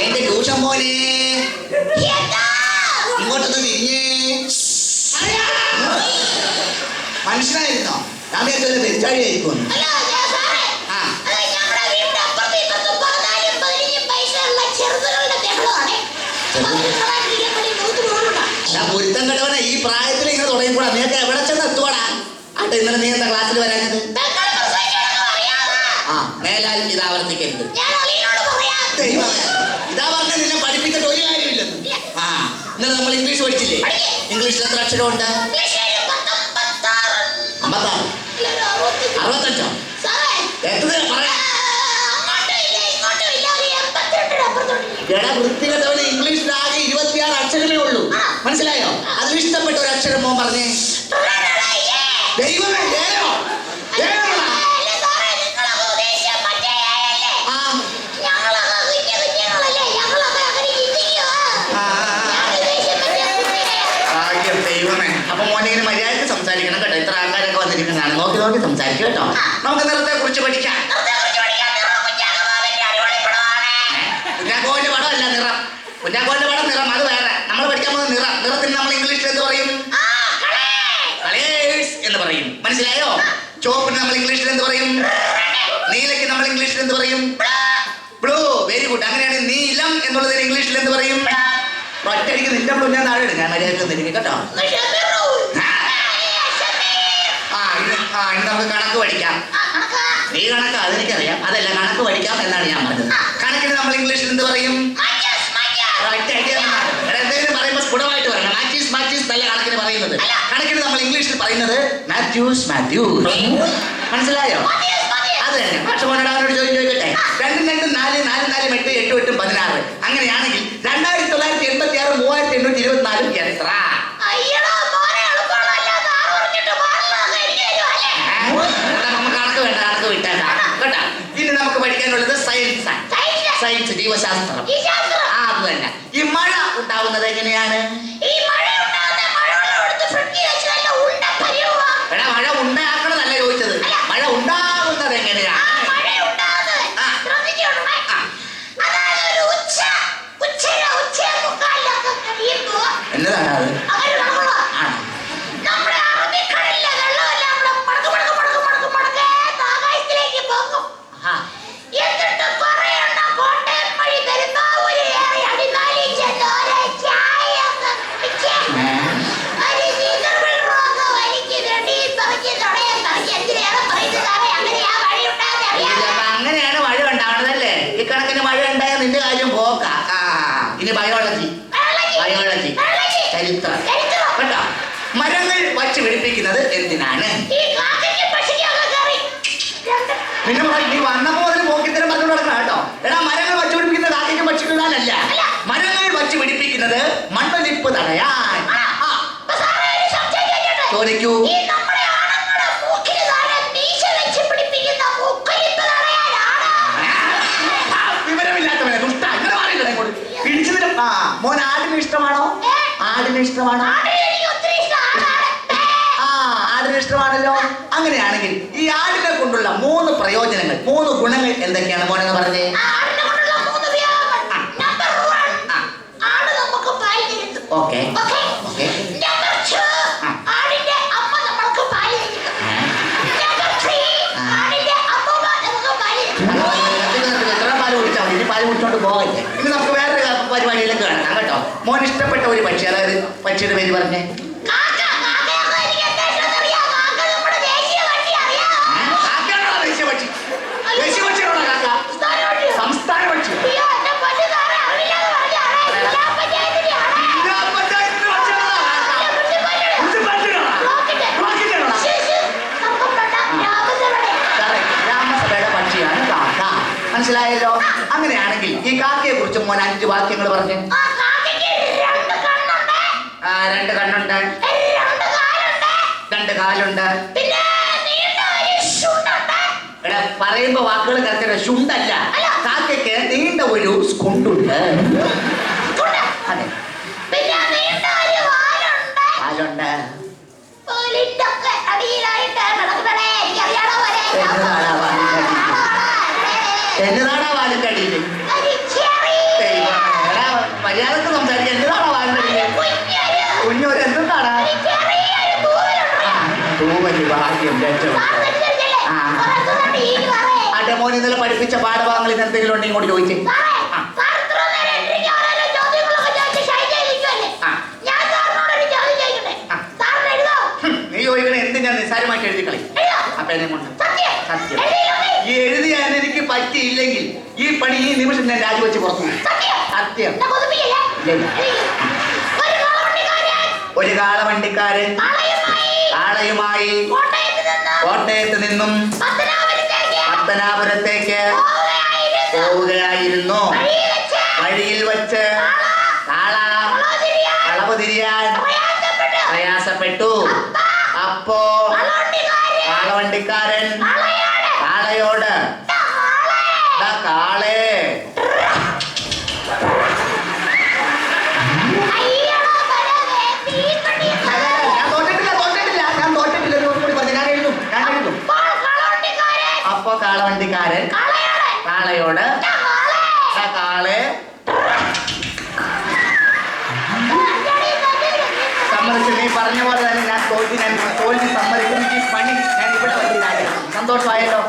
എന്റെ ട്യൂഷൻ മോനെ ഇങ്ങോട്ടൊന്ന് തിരിഞ്ഞേ. മനസ്സിലായിരുന്നോ? ഞാൻ വിചാരിച്ചത് പെരിച്ചാഴിയായിരിക്കും. പൊരുത്തം കടവണ ഈ പ്രായത്തിൽ ഇങ്ങനെ തുടങ്ങിക്കൂടാ. നിനക്ക് എവിടെ ചെന്ന് എത്തുവാടാ? ആട്ടെ, ഇന്നലെ നീ എന്താ ക്ലാസ്സിൽ വരാഞ്ഞത്? ആ, മേലാൽ ഇത് ആവർത്തിക്കരുത്. ഇതാ പറഞ്ഞ നിന്നെ പഠിപ്പിച്ചിട്ട് ഒരു കാര്യമില്ലെന്ന്. ആ, ഇന്നലെ നമ്മൾ ഇംഗ്ലീഷ് പഠിച്ചില്ലേ? ഇംഗ്ലീഷിൽ എത്ര അക്ഷരമുണ്ട്? 56. 65. എത്ര പറയാ? എടാ വൃത്തികെട്ടവന് ഇംഗ്ലീഷിൽ ആകെ 26 അക്ഷരമേ ഉള്ളൂ. മനസ്സിലായോ? അതിൽ ഇഷ്ടപ്പെട്ട ഒരു അക്ഷരം മോൻ പറഞ്ഞേ. ദൈവമേ, അപ്പൊ മോനെ മര്യാദക്ക് സംസാരിക്കണം കേട്ടോ. ഇത്ര ആൾക്കാരൊക്കെ വന്നിരിക്കുന്നതാണ്. നോക്കി നോക്കി സംസാരിക്കും കേട്ടോ. നമുക്ക് നിറത്തെ കുറിച്ച് പഠിക്കാം. കുഞ്ഞാക്കോന്റെ പടമല്ല നിറം. കുഞ്ഞാക്കോന്റെ പടം നിറം, അത് വേറെ. നമ്മൾ പഠിക്കാൻ പോകുന്ന നിറം. നിറത്തിന് നമ്മൾ ഇംഗ്ലീഷിൽ എന്ത് പറയും? കളേഴ്സ് എന്ന് പറയും. മനസ്സിലായോ? ചുവപ്പിന് നമ്മൾ ഇംഗ്ലീഷിൽ എന്ത് പറയും? നീലയ്ക്ക് നമ്മൾ ഇംഗ്ലീഷിൽ എന്ത് പറയും? ബ്ലൂ. Very good. അങ്ങനെയാണ് നീലം എന്നുള്ളതിന് ഇംഗ്ലീഷിൽ എന്ത് പറയും? ഒറ്റടിക്ക് നിന്റെ ബ്ലൂ ഞാൻ താഴെ എടുക്കാം. മര്യാദക്ക് വന്നിരിക്കും കേട്ടോ. ഇനി നമുക്ക് കണക്ക് പഠിക്കാം. നീ കണക്ക് അതെനിക്കറിയാം. അതല്ല, കണക്ക് പഠിക്കാം എന്നാണ് ഞാൻ പറഞ്ഞത്. കണക്കിന് നമ്മൾ ഇംഗ്ലീഷിൽ എന്ത് പറയും? എന്തെങ്കിലും പറയുമ്പോൾ സ്ഫുടമായിട്ട് പറയണം. മാത്യൂസ് നല്ല കണക്കിന് പറയുന്നത്. കണക്കിന് നമ്മൾ ഇംഗ്ലീഷിൽ പറയുന്നത് മാത്യൂസ്. മനസ്സിലായോ? അത് തന്നെ. പക്ഷെ മോനോട് ചോദിക്കട്ടെ, 2 2 4 4 4 8 8 8 16. അങ്ങനെയാണെങ്കിൽ 2986 3824 എത്ര? നമുക്ക് കണക്ക് വേണ്ട, കണക്ക് വിട്ടേക്കാം കേട്ടാ. ഇനി നമുക്ക് പഠിക്കാനുള്ളത് സയൻസ്, ജീവശാസ്ത്രം. അത് തന്നെ. ഈ മഴ ഉണ്ടാവുന്നത് എങ്ങനെയാണ്? എടാ, മഴ ഉണ്ടാക്കണതല്ല ചോദിച്ചത്. മഴ ഉണ്ടാകുന്നത് എങ്ങനെയാണ്? എന്നതാണ് അത്? അങ്ങനെയാണ് മഴ ഉണ്ടാവണതല്ലേ? ഇക്കണക്കിന് മഴ ഉണ്ടായാൽ നിന്റെ കാര്യം പോക്കാ. ഇനി ബയോളജി, ചരിത്രം കേട്ടോ. മരങ്ങൾ വച്ച് പിടിപ്പിക്കുന്നത് എന്തിനാണ്? പിന്നെ നീ വന്നപ്പോ അതിന് പോക്കിത്തരം പറഞ്ഞു നടക്കണം കേട്ടോ. എടാ, മരങ്ങൾ വച്ച് പിടിപ്പിക്കുന്നത് കാക്കയ്ക്കും പക്ഷിക്കാനല്ല. മരങ്ങൾ വച്ച് പിടിപ്പിക്കുന്നത് മണ്ണൊലിപ്പ് തടയാൻ. ചോദിക്കൂ. വിവരമില്ലാത്തവനെ ദുഷ്ട, ഇങ്ങനെ പറയില്ല ഇങ്ങോട്ട്. പിടിച്ചതിനും മോൻ ആടിന് ഇഷ്ടമാണോ? ആടിന് ഇഷ്ടമാണോ? ആടിന് ഇഷ്ടമാണല്ലോ. അങ്ങനെയാണെങ്കിൽ ഈ ആടിനെ കൊണ്ടുള്ള 3 പ്രയോജനങ്ങൾ, 3 ഗുണങ്ങൾ എന്തൊക്കെയാണ് മോനെന്ന് പറഞ്ഞേ? ഓക്കെ. പാല് കുടിച്ചോണ്ട് പോകല്ലേ. ഇനി നമുക്ക് വേറെ പരിപാടിയിലേക്ക് കാണാം കേട്ടോ. മോൻ ഇഷ്ടപ്പെട്ട ഒരു പക്ഷി, അതായത് പക്ഷിയുടെ പേര് പറഞ്ഞേ. സംസ്ഥാന പക്ഷി. ഗ്രാമസഭയുടെ പക്ഷിയാണ് കാക്ക. മനസ്സിലായല്ലോ? അങ്ങനെയാണെങ്കിൽ ഈ കാക്കയെ കുറിച്ച് മോൻ 5 വാക്യങ്ങൾ പറഞ്ഞു. 2 കണ്ണുണ്ട്, 2 കാലുണ്ട്. എടാ, പറയുമ്പോ വാക്കുകൾ കറക്റ്റ്. ശുണ്ടല്ല, കാക്കയ്ക്ക് നീണ്ട ഒരു സ്കുണ്ടുണ്ട്. അതെ, കാലുണ്ട്. എന്നതാണാ വാലിന്റെ അടിയിൽ? മര്യാദക്ക് സംസാരിക്കാൻ എന്നതാണാ വാലിന്റെ അടിയിൽ? കുഞ്ഞൊരു എന്താണ് തൂവല് ഭാഗ്യം ആട്ടെ മോൻ ഇന്നലെ പഠിപ്പിച്ച പാഠഭാഗങ്ങൾ ഇന്ന് എന്തെങ്കിലും ഉണ്ടെങ്കിൽ ഇങ്ങോട്ട് ചോദിച്ചേ. നീ ചോദിക്കണേ എന്ത് ഞാൻ നിസ്സാരമായിട്ട് എഴുതി കളി. അപ്പൊ എന്നെ കൊണ്ട് സത്യം ഈ എഴുതിയാൻ എനിക്ക് പറ്റിയില്ലെങ്കിൽ ഈ പണി ഈ നിമിഷം ഞാൻ രാജിവെച്ച് പുറത്തു. സത്യം. ഒരു കാളവണ്ടിക്കാരൻ കാളയുമായി കോട്ടയത്ത് നിന്നും പത്തനാപുരത്തേക്ക് പോവുകയായിരുന്നു. വഴിയിൽ വച്ച് കാള കളവ് തിരിയാൻ പ്രയാസപ്പെട്ടു. അപ്പോ കാളവണ്ടിക്കാരൻ കാളയോട് കാളേ അപ്പൊ കാളവണ്ടിക്കാരൻ കാളയോട് കാളെ സമ്മതിച്ചു. നീ പറഞ്ഞ പോലെ തന്നെ ഞാൻ തോൽവി സമ്മതിക്കുന്നു. ഈ പണി ഞാൻ ഇവിടെ വലിയ സന്തോഷമായല്ലോ.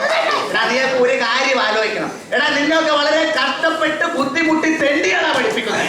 എടാ നീയൊക്കെ ഒരു കാര്യം ആലോചിക്കണം. എടാ നിന്നൊക്കെ വളരെ കഷ്ടപ്പെട്ട് ബുദ്ധിമുട്ടി തെണ്ടിയാണ് പഠിപ്പിക്കുന്നത്.